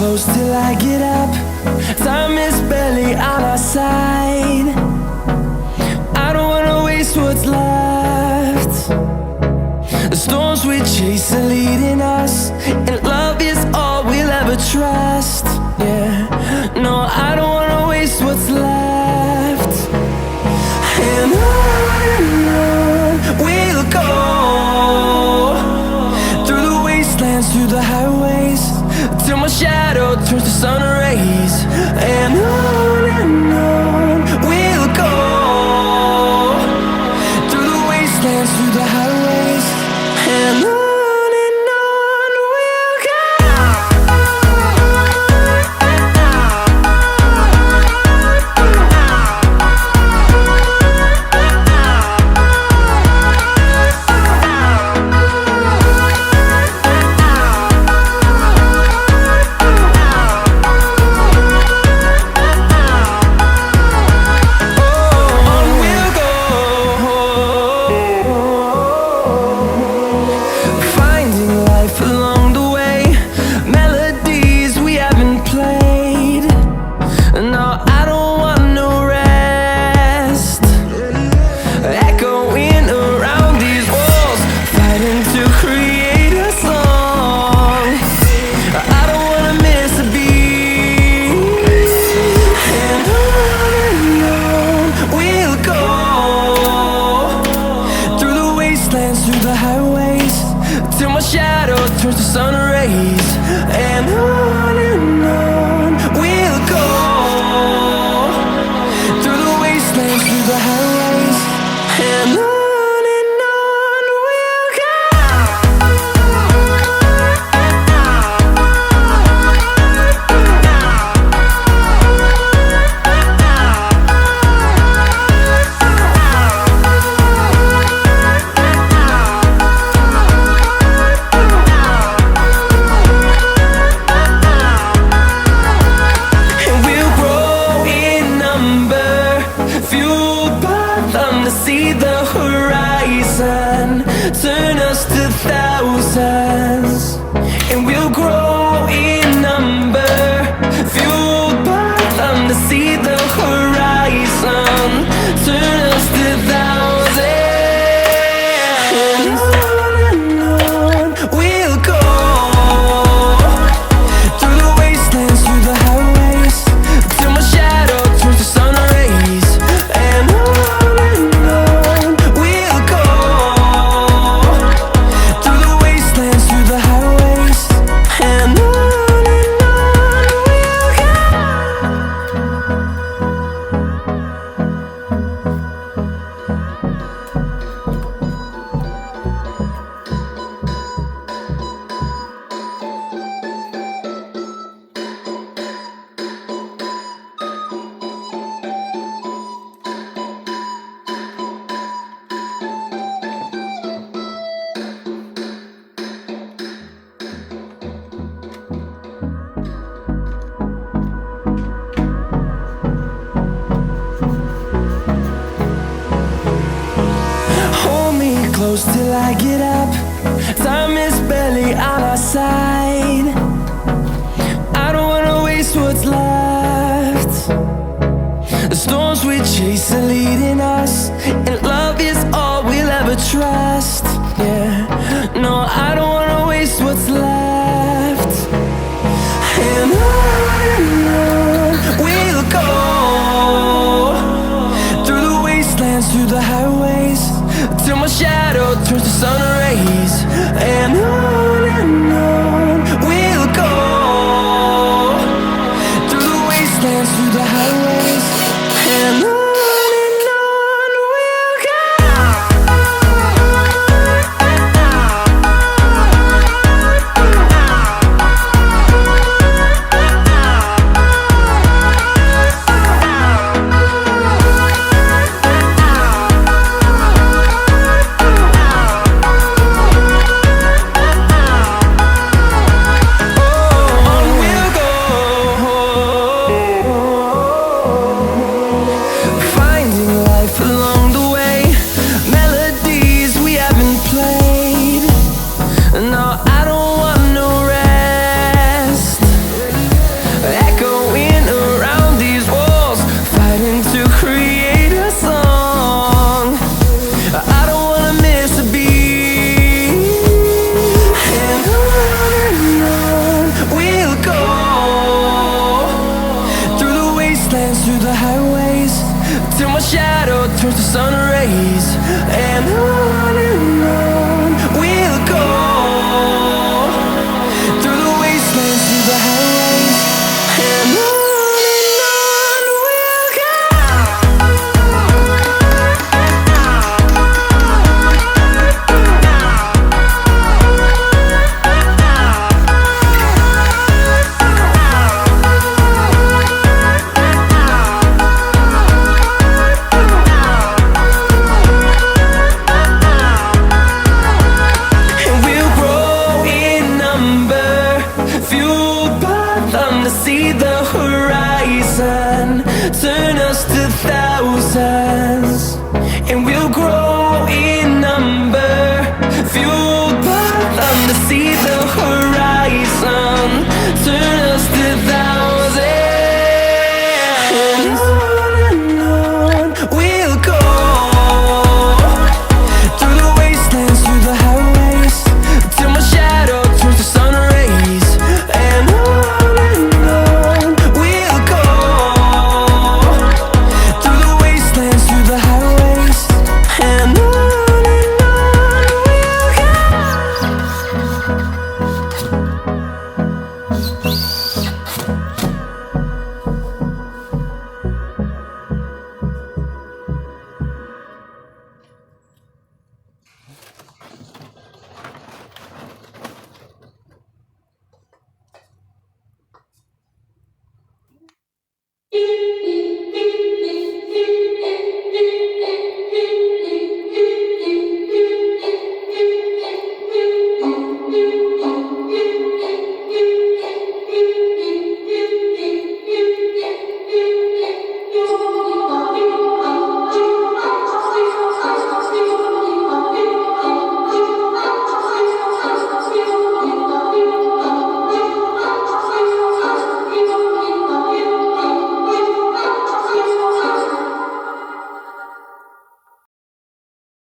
close till I get up. Time is barely on our side. I don't wanna waste what's left. The storms we chase are leading us, and love is all we'll ever trust. Yeah, no, I don't wanna waste what's left. And on we'll go, through the wastelands, through the highways, till my shadow turns to sun rays. And on we'll go, through the wastelands, through the highways, and on we'll go. Till I get up, time is barely on our side. I don't wanna waste what's left. The storms we chase are leading us, and love is all we'll ever trust. Yeah, no, I don't wanna waste what's left. And on we'll go, through the wastelands, through the highways, till my shadow turns to sun rays. And on till my shadow turns to sun rays. And on we'll go, through the wastelands, through the highways, and on we'll go. See the horizon, turn us to thousands.